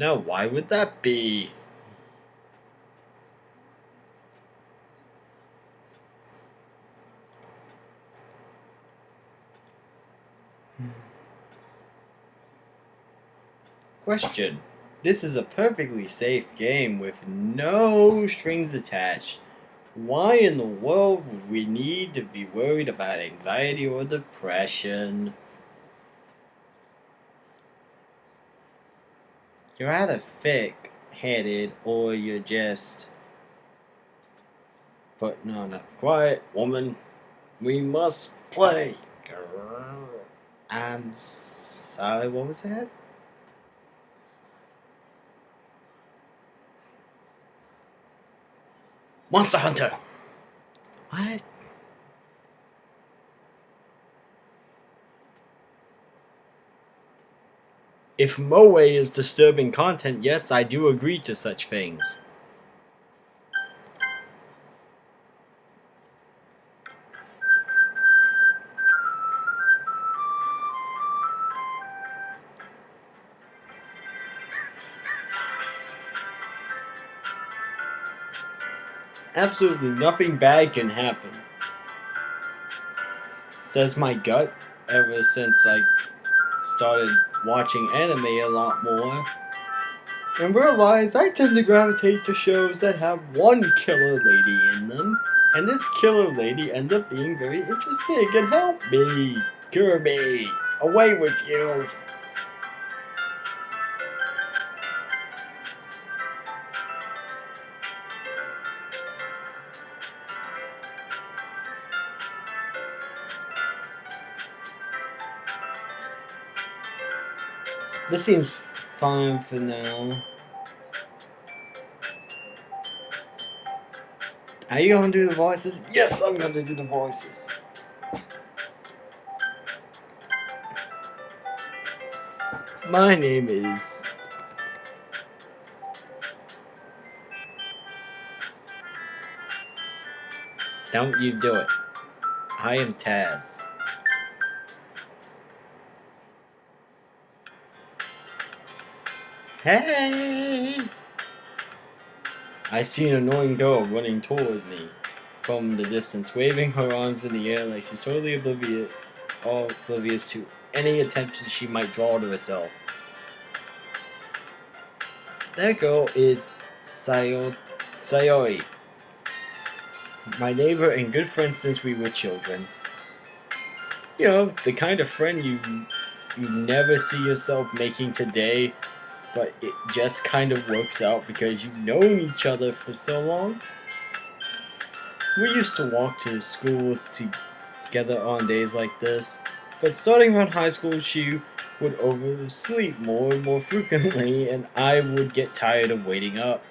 Now, why would that be? Question. This is a perfectly safe game with no strings attached. Why in the world would we need to be worried about anxiety or depression? You're either thick-headed or you're just putting on a quiet woman. We must play. I'm sorry, what was that? Monster Hunter! What? If moe is disturbing content, yes, I do agree to such things. Absolutely nothing bad can happen. Says my gut, ever since I started watching anime a lot more. And realize I tend to gravitate to shows that have one killer lady in them. And this killer lady ends up being very interesting. And help me, Kirby, away with you. This seems fine for now. Are you gonna do the voices? Yes, I'm gonna do the voices. My name is... Don't you do it. I am Taz. Hey! I see an annoying girl running toward me from the distance, waving her arms in the air like she's totally oblivious to any attention she might draw to herself. That girl is Sayori, my neighbor and good friend since we were children. You know, the kind of friend you never see yourself making today, but it just kind of works out because you've known each other for so long. We used to walk to school together on days like this, but starting around high school she would oversleep more and more frequently, and I would get tired of waiting up.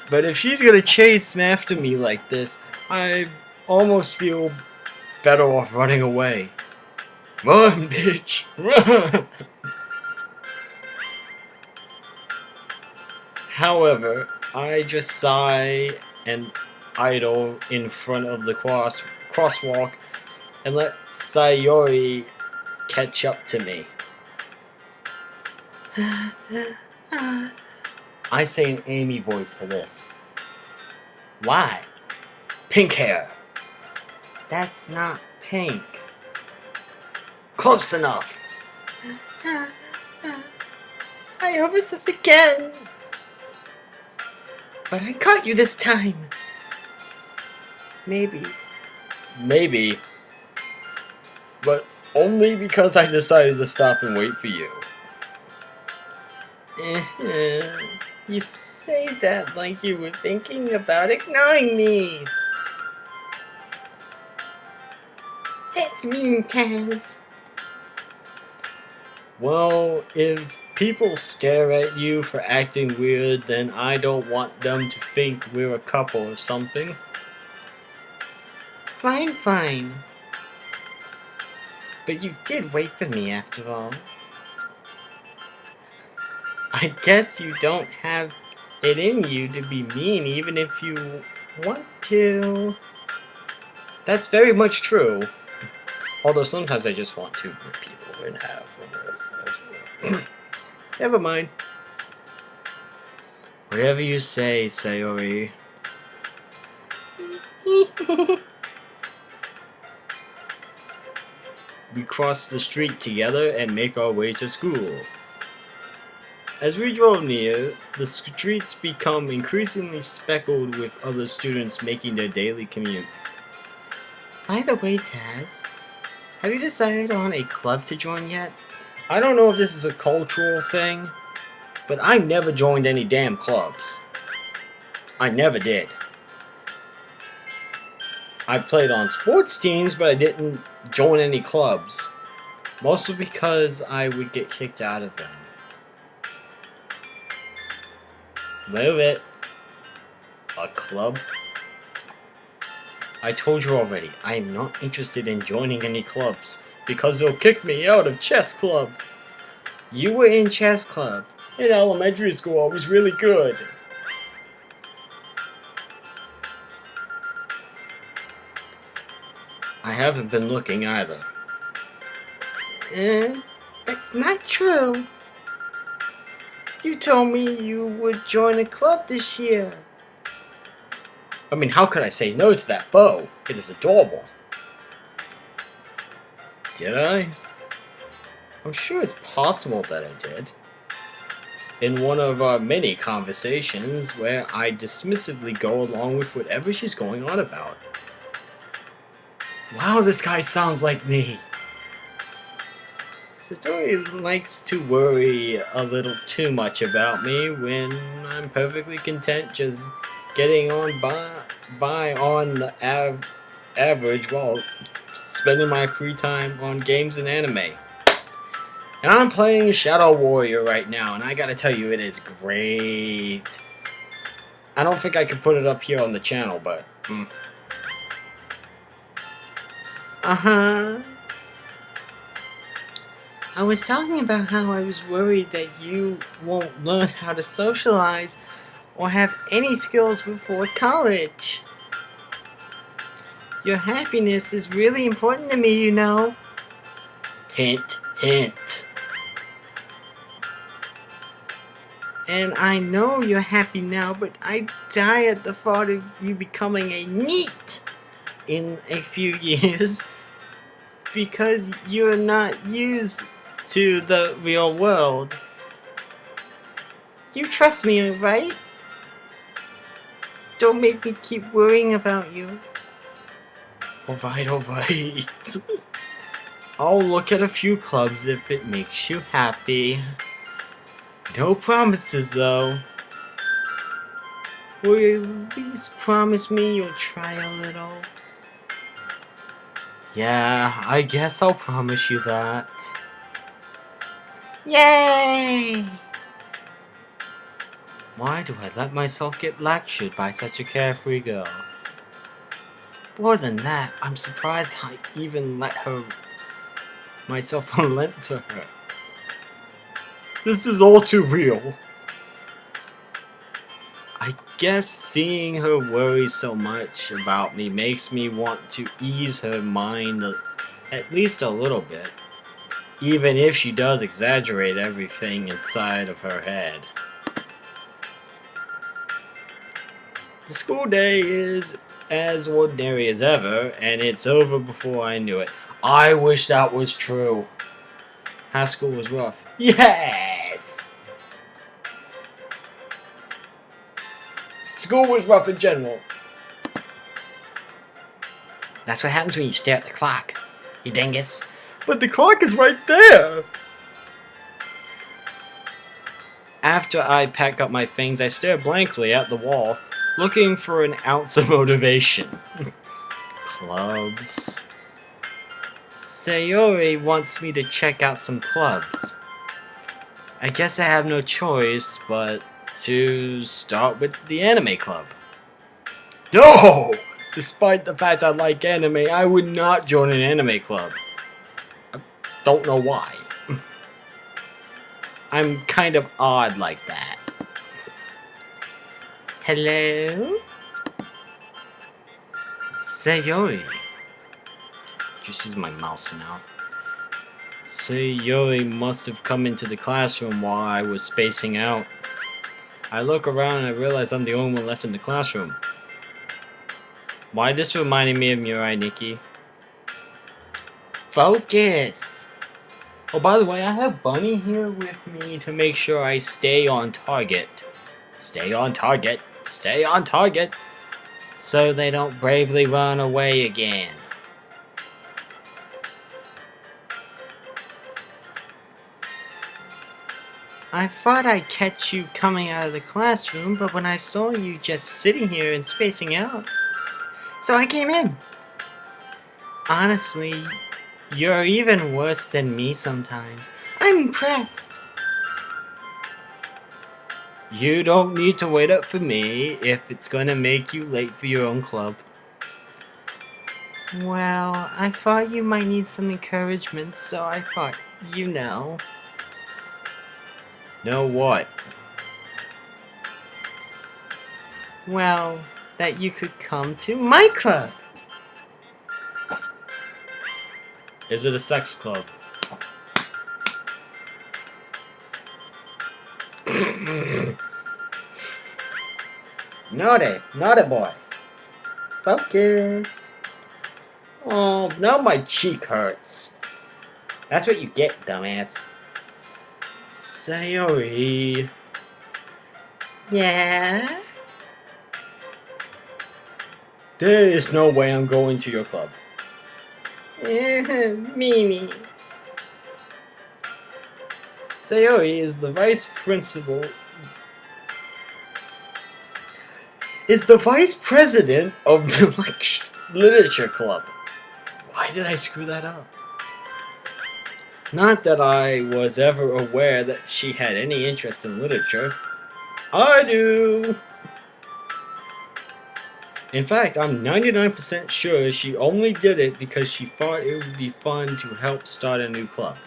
But if she's gonna chase after me like this, I almost feel better off running away. Run, bitch! Run! However, I just sigh and idle in front of the crosswalk and let Sayori catch up to me. I say an Amy voice for this. Why? Pink hair. That's not pink. Close enough. I overslept again. But I caught you this time. Maybe. But only because I decided to stop and wait for you. You say that like you were thinking about ignoring me. That's mean, Taz. Well, if people stare at you for acting weird, then I don't want them to think we're a couple or something. Fine. But you did wait for me after all. I guess you don't have it in you to be mean even if you want to. That's very much true. Although sometimes I just want to rip people in half. Never mind. Whatever you say, Sayori. We cross the street together and make our way to school. As we drove near, the streets become increasingly speckled with other students making their daily commute. By the way, Taz, have you decided on a club to join yet? I don't know if this is a cultural thing, but I never joined any damn clubs. I never did. I played on sports teams, but I didn't join any clubs. Mostly because I would get kicked out of them. Move it. A club? I told you already, I am not interested in joining any clubs, because they'll kick me out of chess club. You were in chess club. In elementary school, I was really good. I haven't been looking either. That's not true. You told me you would join a club this year. I mean, how could I say no to that bow? It is adorable. Did I? I'm sure it's possible that I did. In one of our many conversations where I dismissively go along with whatever she's going on about. Wow, this guy sounds like me. Satori likes to worry a little too much about me when I'm perfectly content just getting on by on the average while spending my free time on games and anime. And I'm playing Shadow Warrior right now, and I gotta tell you, it is great. I don't think I can put it up here on the channel, but... Uh-huh. I was talking about how I was worried that you won't learn how to socialize or have any skills before college. Your happiness is really important to me, you know. Hint, hint. And I know you're happy now, but I die at the thought of you becoming a NEET in a few years because you're not used to the real world. You trust me, right? Don't make me keep worrying about you. Alright, alright. I'll look at a few clubs if it makes you happy. No promises, though. Will you at least promise me you'll try a little? Yeah, I guess I'll promise you that. Yay! Why do I let myself get lectured by such a carefree girl? More than that, I'm surprised I even let myself relent to her. This is all too real. I guess seeing her worry so much about me makes me want to ease her mind at least a little bit, even if she does exaggerate everything inside of her head. The school day is as ordinary as ever, and it's over before I knew it. I wish that was true. High school was rough. Yes! School was rough in general. That's what happens when you stare at the clock, you dingus. But the clock is right there! After I pack up my things, I stare blankly at the wall, looking for an ounce of motivation. Clubs. Sayori wants me to check out some clubs. I guess I have no choice but to start with the anime club. No! Despite the fact I like anime, I would not join an anime club. I don't know why. I'm kind of odd like that. Hello? Sayori. Just use my mouse now. Sayori must have come into the classroom while I was spacing out. I look around and I realize I'm the only one left in the classroom. Why this reminded me of Mirai Nikki? Focus! Oh, by the way, I have Bunny here with me to make sure I stay on target. Stay on target. Stay on target. So they don't bravely run away again. I thought I'd catch you coming out of the classroom, but when I saw you just sitting here and spacing out, so I came in. Honestly, you're even worse than me sometimes. I'm impressed. You don't need to wait up for me if it's gonna make you late for your own club. Well, I thought you might need some encouragement, so I thought, you know. Know what? Well, that you could come to my club. Is it a sex club? Naughty boy. Focus. Oh, now my cheek hurts. That's what you get, dumbass. Sayori. Yeah? There is no way I'm going to your club. Mimi. Sayori is the vice principal. Is the vice president of the literature club. Why did I screw that up? Not that I was ever aware that she had any interest in literature. I do! In fact, I'm 99% sure she only did it because she thought it would be fun to help start a new club.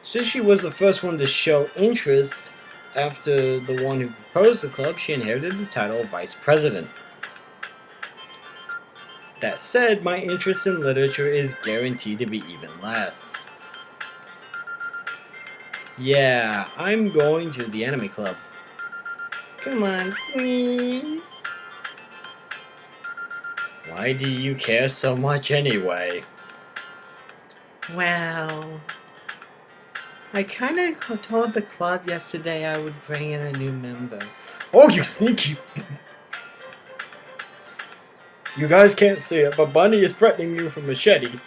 Since she was the first one to show interest after the one who proposed the club, she inherited the title of Vice President. That said, my interest in literature is guaranteed to be even less. Yeah, I'm going to the anime club. Come on, please. Why do you care so much anyway? Well, I kinda told the club yesterday I would bring in a new member. Oh, you sneaky! You guys can't see it, but Bunny is threatening me with a machete. Do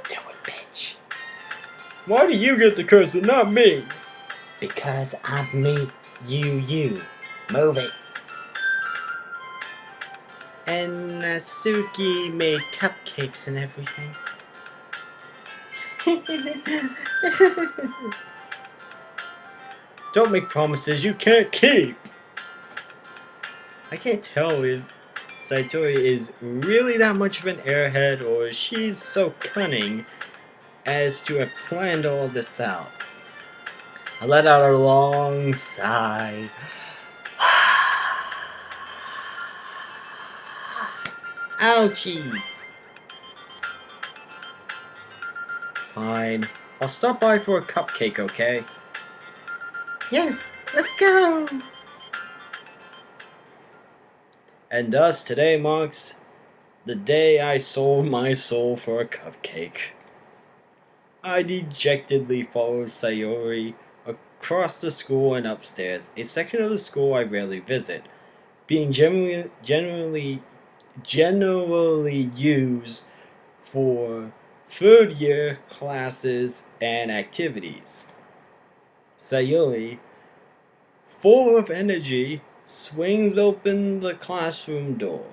it, bitch. Why do you get the curse and not me? Because I'm me, you. Move it. And Natsuki made cupcakes and everything. Don't make promises you can't keep. I can't tell if Satori is really that much of an airhead or she's so cunning as to have planned all this out. I let out a long sigh. Ouchies! Fine. I'll stop by for a cupcake, okay? Yes, let's go! And thus, today marks the day I sold my soul for a cupcake. I dejectedly followed Sayori across the school and upstairs, a section of the school I rarely visit, being generally used for third year classes and activities. Sayori, full of energy, swings open the classroom door.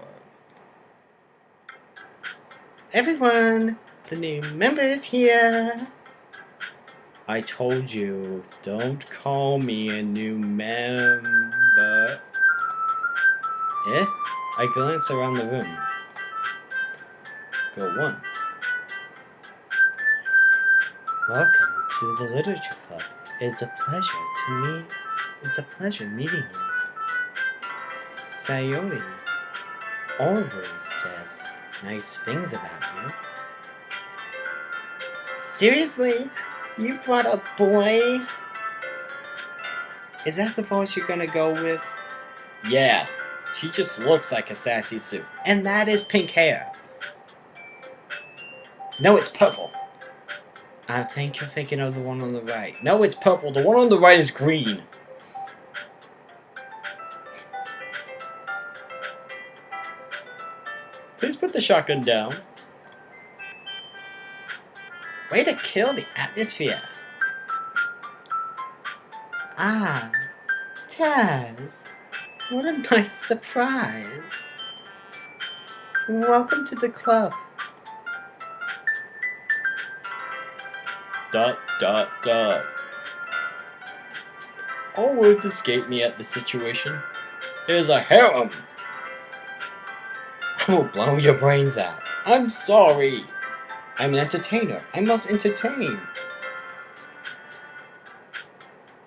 Everyone, the new member is here. I told you, don't call me a new member. Eh? I glance around the room. Go one. Welcome to the Literature Club. It's a pleasure meeting you. Sayori. always says nice things about you. Seriously? You brought a boy? Is that the voice you're gonna go with? Yeah, she just looks like a sassy Sue. And that is pink hair. No, it's purple. I think you're thinking of the one on the right. No, it's purple. The one on the right is green. Please put the shotgun down. Way to kill the atmosphere. Ah, Taz. What a nice surprise. Welcome to the club. ... All words escape me at the situation. It is a harem. I will blow your brains out. I'm sorry. I'm an entertainer. I must entertain.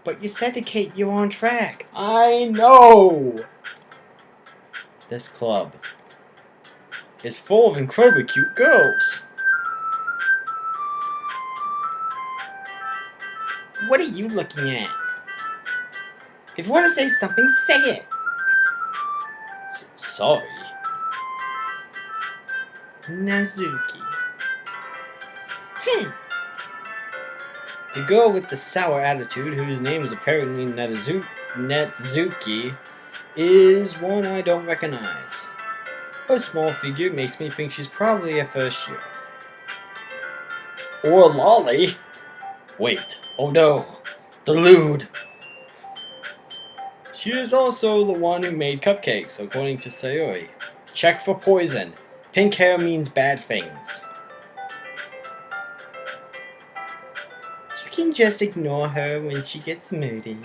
But you said to Kate you're on track. I know. This club is full of incredibly cute girls. What are you looking at? If you want to say something, say it. Sorry. Nazuki. The girl with the sour attitude, whose name is apparently Netsuki, is one I don't recognize. Her small figure makes me think she's probably a first year. Or Lolly. Wait, oh no, the lewd. She is also the one who made cupcakes, according to Sayori. Check for poison. Pink hair means bad things. You can just ignore her when she gets moody.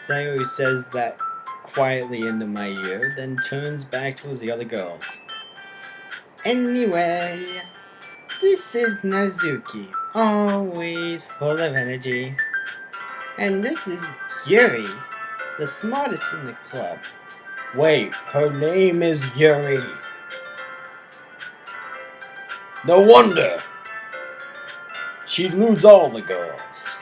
Sayori says that quietly into my ear, then turns back towards the other girls. Anyway, this is Nazuki, always full of energy. And this is Yuri, the smartest in the club. Wait, her name is Yuri. No wonder. She'd lose all the girls.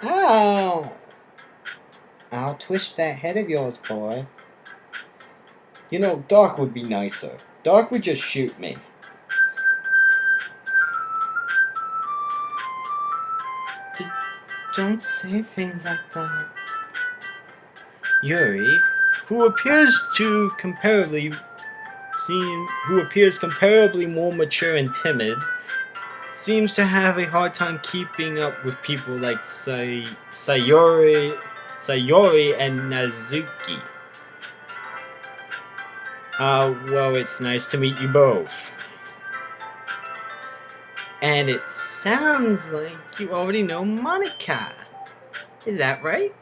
Ow! I'll twist that head of yours, boy. You know, Doc would be nicer. Doc would just shoot me. Don't say things like that. Yuri, who appears comparably more mature and timid, seems to have a hard time keeping up with people like Sayori and Nazuki. Well, it's nice to meet you both. And it sounds like you already know Monica. Is that right?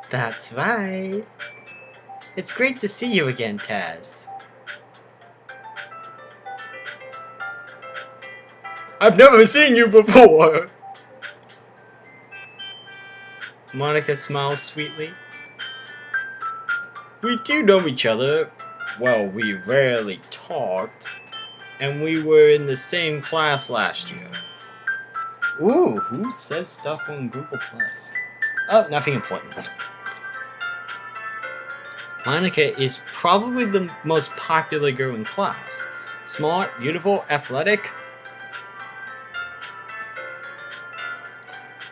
That's right. It's great to see you again, Taz. I've never seen you before! Monica smiles sweetly. We do know each other. Well, we rarely talked. And we were in the same class last year. Ooh, who says stuff on Google+? Oh, nothing important. Monica is probably the most popular girl in class. Smart, beautiful, athletic.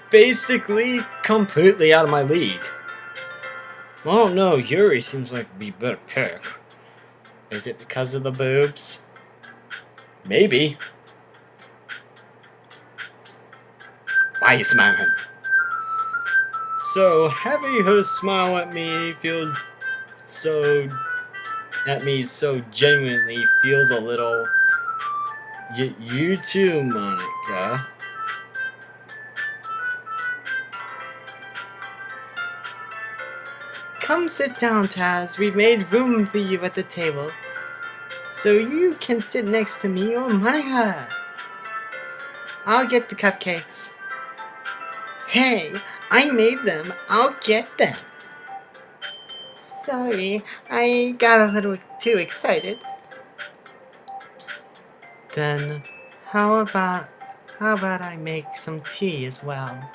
Basically, completely out of my league. Oh no, Yuri seems like the better pick. Is it because of the boobs? Maybe. Why are you smiling? So, having her smile at me so genuinely feels a little... You too, Monica. Come sit down, Taz. We've made room for you at the table. So you can sit next to me or Monica. I'll get the cupcakes. Hey, I made them. I'll get them. Sorry, I got a little too excited. Then, how about I make some tea as well?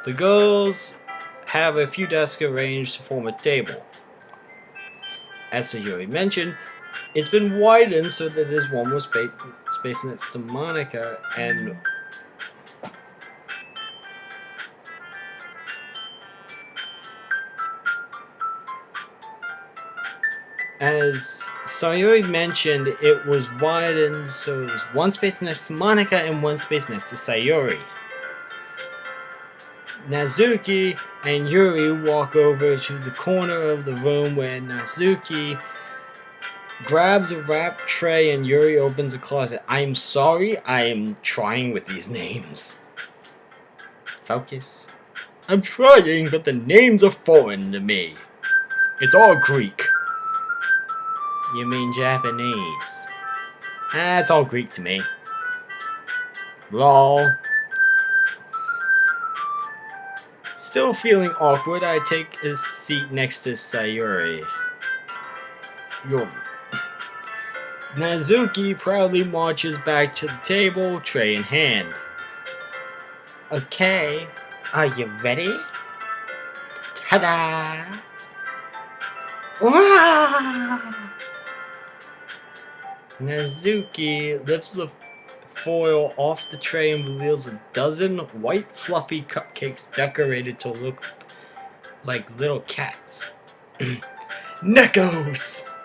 The girls have a few desks arranged to form a table. As Sayuri mentioned, it's been widened so that there's one more space next to Monica, and as Sayuri mentioned, it was widened so it was one space next to Monica and one space next to Sayuri. Nazuki and Yuri walk over to the corner of the room where Nazuki grabs a wrap tray and Yuri opens a closet. I'm sorry, I am trying with these names. Focus. I'm trying, but the names are foreign to me. It's all Greek. You mean Japanese? It's all Greek to me. Lol. Still feeling awkward, I take a seat next to Sayuri. Yuri. Nazuki proudly marches back to the table, tray in hand. Okay, are you ready? Ta-da! Wow! Nazuki lifts the foil off the tray and reveals a dozen white fluffy cupcakes decorated to look like little cats. Neckos!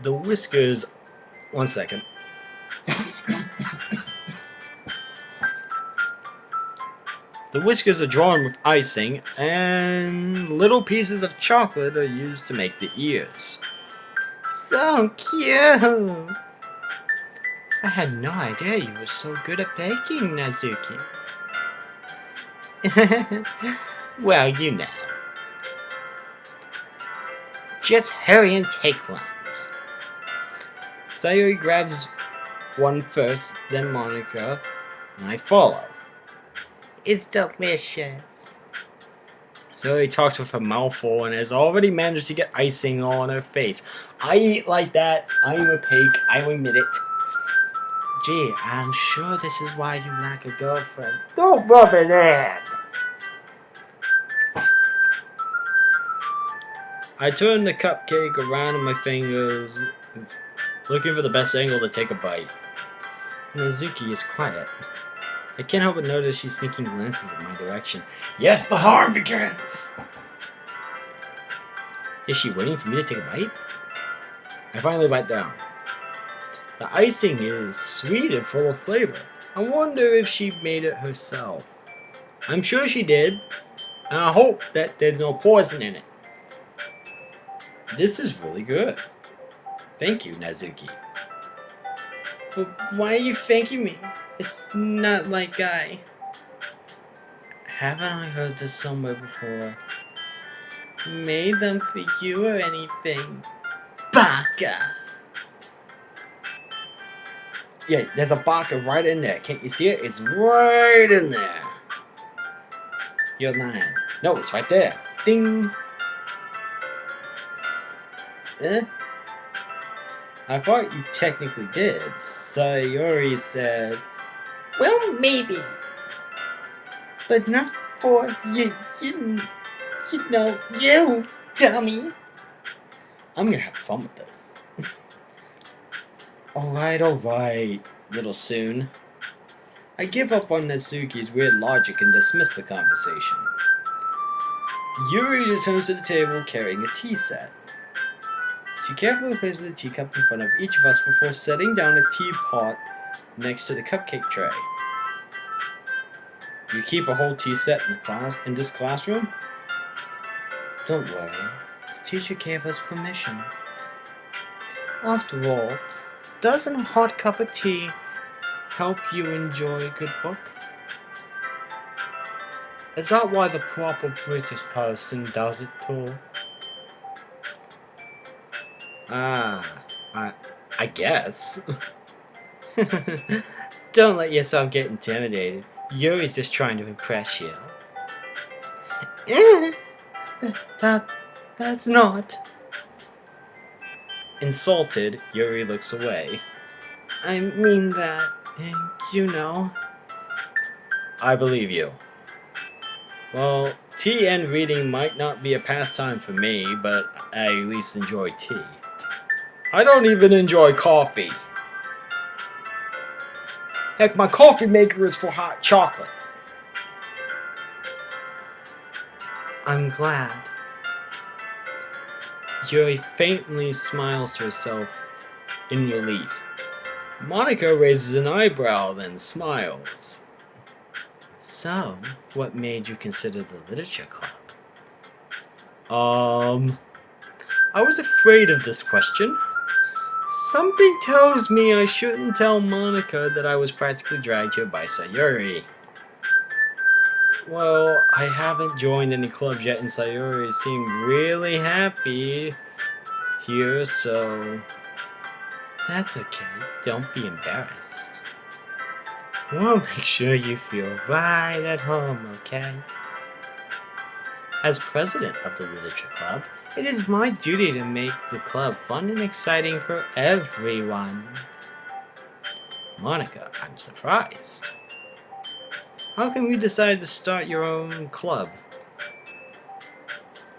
The whiskers... One second. The whiskers are drawn with icing, and little pieces of chocolate are used to make the ears. So cute! I had no idea you were so good at baking, Nazuki. Well, you know. Just hurry and take one. Sayuri grabs one first, then Monica, and I follow. It's delicious. Sayuri talks with her mouth full and has already managed to get icing all on her face. I eat like that. I'm opaque. I admit it. Gee, I'm sure this is why you lack a girlfriend. Don't rub it in! I turn the cupcake around in my fingers, looking for the best angle to take a bite. Nazuki is quiet. I can't help but notice she's sneaking glances in my direction. Yes, the harm begins! Is she waiting for me to take a bite? I finally bite down. The icing is sweet and full of flavor. I wonder if she made it herself. I'm sure she did, and I hope that there's no poison in it. This is really good. Thank you, Nazuki. But why are you thanking me? It's not like I... Haven't I heard this somewhere before? Made them for you or anything. Baka! Yeah, there's a baka right in there. Can't you see it? It's right in there. You're lying. No, it's right there. Ding! I thought you technically did. Sayuri said, Well, maybe. But not for you know, you, dummy. I'm gonna have fun with this. Alright, little Soon. I give up on Natsuki's weird logic and dismiss the conversation. Yuri returns to the table carrying a tea set. She carefully places a teacup in front of each of us before setting down a teapot next to the cupcake tray. You keep a whole tea set in this classroom? Don't worry, the teacher gave us permission. After all, doesn't a hot cup of tea help you enjoy a good book? Is that why the proper British person does it too? I guess. Don't let yourself get intimidated. Yuri's just trying to impress you. That's not. Insulted, Yuri looks away. I mean that, you know. I believe you. Well, tea and reading might not be a pastime for me, but I at least enjoy tea. I don't even enjoy coffee. Heck, my coffee maker is for hot chocolate. I'm glad. Yuri faintly smiles to herself in relief. Monica raises an eyebrow, then smiles. So, what made you consider the literature club? I was afraid of this question. Something tells me I shouldn't tell Monica that I was practically dragged here by Sayuri. Well, I haven't joined any clubs yet, and Sayuri seemed really happy here, so that's okay. Don't be embarrassed. We'll make sure you feel right at home, okay? As president of the Literature Club, it is my duty to make the club fun and exciting for everyone. Monica, I'm surprised. How come you decided to start your own club?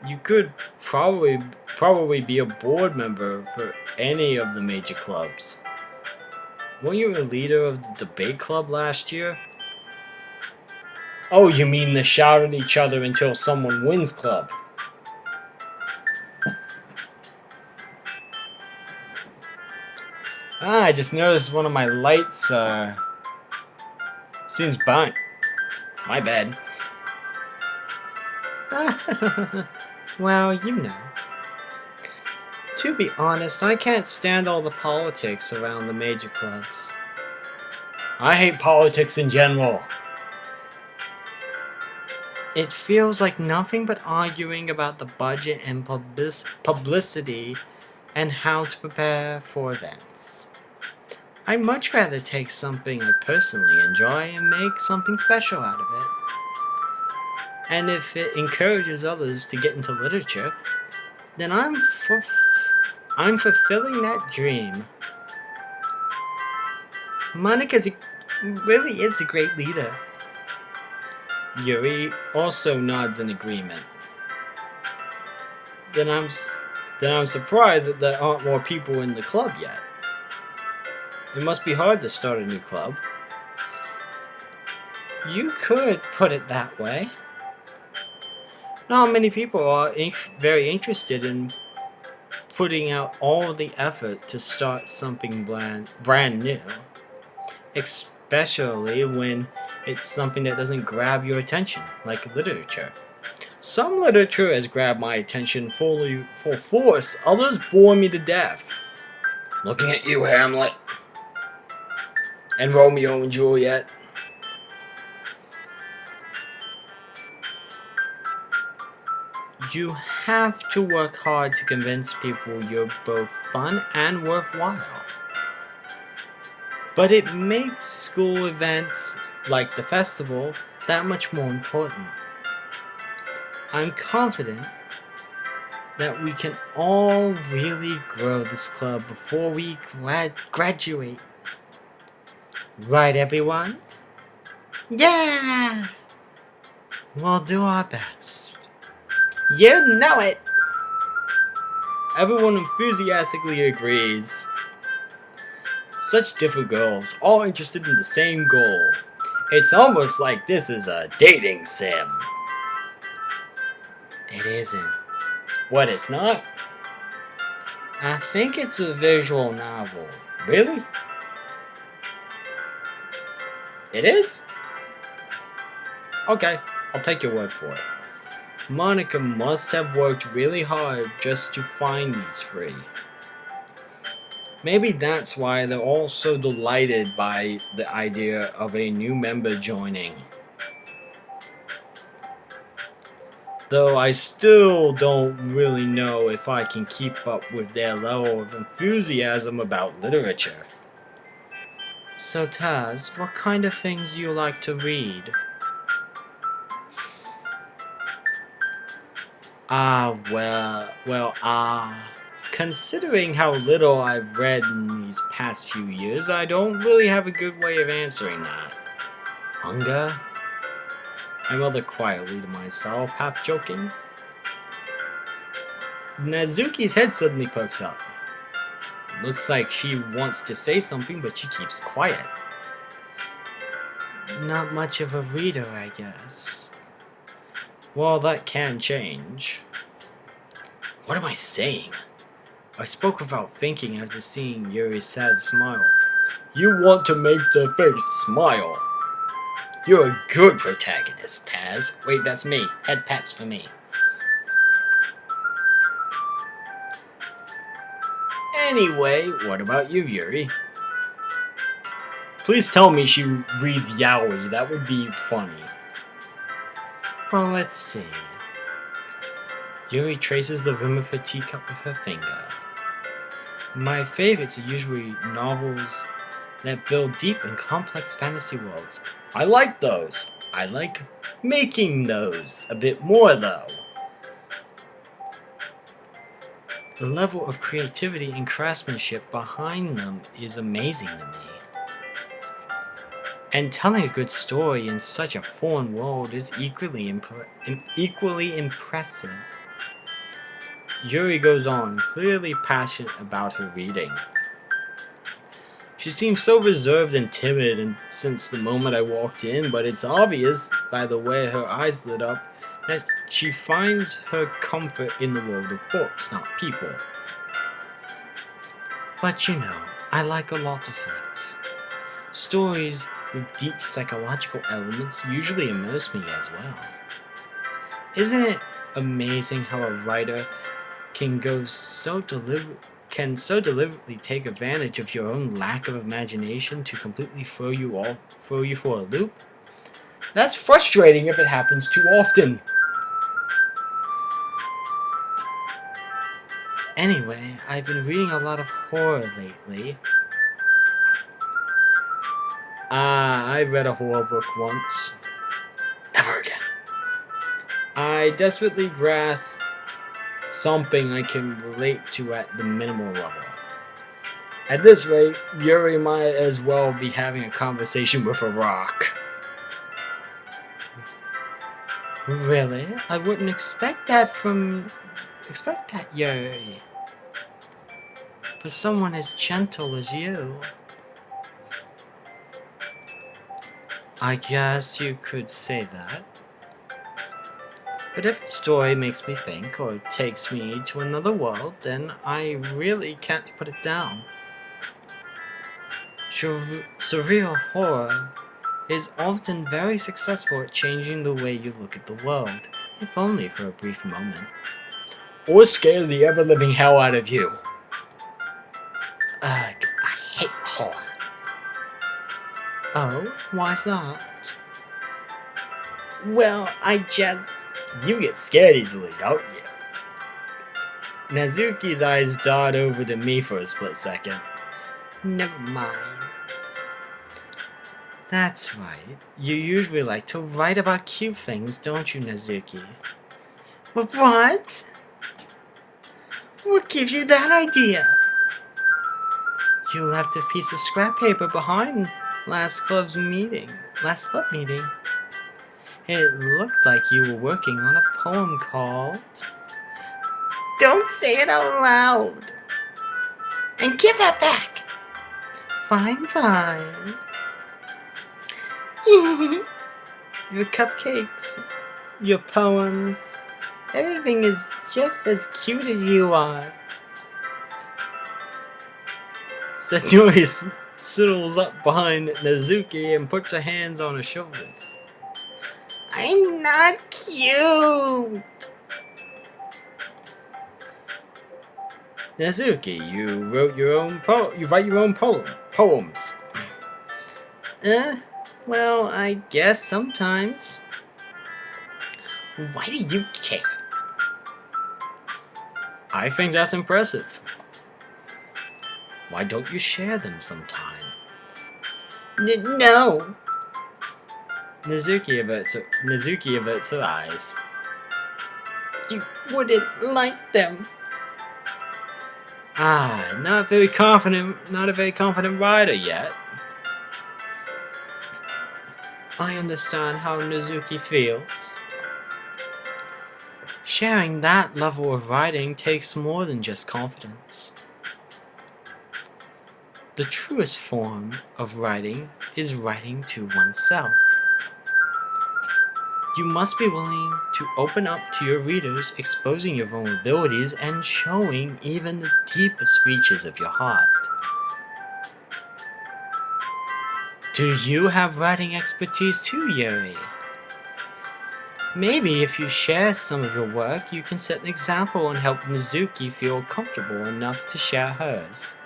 You could probably be a board member for any of the major clubs. Weren't you a leader of the debate club last year? Oh, you mean the shout at each other until someone wins club? I just noticed one of my lights seems burnt. My bad. Well, you know. To be honest, I can't stand all the politics around the major clubs. I hate politics in general. It feels like nothing but arguing about the budget and publicity and how to prepare for events. I'd much rather take something I personally enjoy and make something special out of it. And if it encourages others to get into literature, then I'm fulfilling that dream. Monica really is a great leader. Yuri also nods in agreement. Then I'm surprised that there aren't more people in the club yet. It must be hard to start a new club. You could put it that way. Not many people are very interested in putting out all the effort to start something brand new. Especially when it's something that doesn't grab your attention, like literature. Some literature has grabbed my attention full force, others bore me to death. Looking at you, Hamlet. And Romeo and Juliet. You have to work hard to convince people you're both fun and worthwhile. But it makes school events, like the festival, that much more important. I'm confident that we can all really grow this club before we graduate. Right, everyone? Yeah! We'll do our best. You know it! Everyone enthusiastically agrees. Such different girls, all interested in the same goal. It's almost like this is a dating sim. It isn't. What, it's not? I think it's a visual novel. Really? It is? Okay, I'll take your word for it. Monica must have worked really hard just to find these three. Maybe that's why they're all so delighted by the idea of a new member joining. Though I still don't really know if I can keep up with their level of enthusiasm about literature. So Taz, what kind of things do you like to read? Considering how little I've read in these past few years, I don't really have a good way of answering that. Manga? I rather quietly to myself, half joking. Nazuki's head suddenly perks up. Looks like she wants to say something, but she keeps quiet. Not much of a reader, I guess. Well, that can change. What am I saying? I spoke without thinking after seeing Yuri's sad smile. You want to make the face smile. You're a good protagonist, Taz. Wait, that's me. Head pats for me. Anyway, what about you, Yuri? Please tell me she reads yaoi. That would be funny. Well, let's see. Yuri traces the rim of her teacup with her finger. My favorites are usually novels that build deep and complex fantasy worlds. I like those. I like making those a bit more, though. The level of creativity and craftsmanship behind them is amazing to me. And telling a good story in such a foreign world is equally impressive. Yuri goes on, clearly passionate about her reading. She seems so reserved and timid since the moment I walked in, but it's obvious by the way her eyes lit up that she finds her comfort in the world of books, not people. But you know, I like a lot of things. Stories with deep psychological elements usually immerse me as well. Isn't it amazing how a writer can so deliberately take advantage of your own lack of imagination to completely throw you for a loop? That's frustrating if it happens too often. Anyway, I've been reading a lot of horror lately. I read a horror book once. Never again. I desperately grasp something I can relate to at the minimal level. At this rate, Yuri might as well be having a conversation with a rock. Really? I wouldn't expect that, Yuri. For someone as gentle as you. I guess you could say that. But if the story makes me think or takes me to another world, then I really can't put it down. Surreal horror is often very successful at changing the way you look at the world, if only for a brief moment. Or scare the ever-living hell out of you. Ugh, I hate horror. Oh, why's that? Well, you get scared easily, don't you? Nazuki's eyes dart over to me for a split second. Never mind. That's right. You usually like to write about cute things, don't you, Nazuki? But what? What gives you that idea? You left a piece of scrap paper behind last club meeting. It looked like you were working on a poem called... Don't say it out loud! And give that back! Fine. Your cupcakes, your poems, everything is just as cute as you are. Satori sidles up behind Nazuki and puts her hands on her shoulders. I'm not cute! Nazuki, you write your own poems. Well, I guess sometimes. Why do you care? I think that's impressive. Why don't you share them sometime? No! Nezuki averts her eyes. You wouldn't like them. Ah, not a very confident writer yet. I understand how Nezuki feels. Sharing that level of writing takes more than just confidence. The truest form of writing is writing to oneself. You must be willing to open up to your readers, exposing your vulnerabilities and showing even the deepest reaches of your heart. Do you have writing expertise too, Yuri? Maybe if you share some of your work, you can set an example and help Mizuki feel comfortable enough to share hers.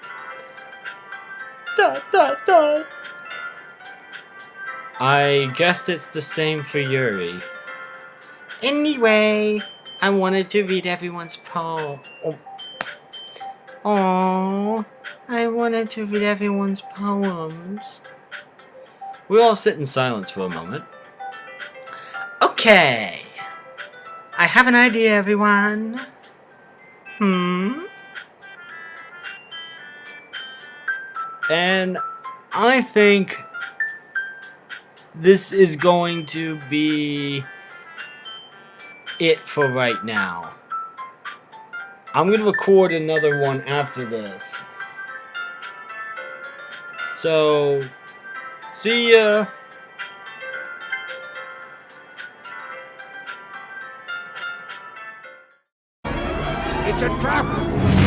I guess it's the same for Yuri. Anyway, I wanted to read everyone's poem. Aww, I wanted to read everyone's poems. We all sit in silence for a moment. Okay, I have an idea, everyone. And I think this is going to be it for right now. I'm going to record another one after this. So, see ya. It's a trap!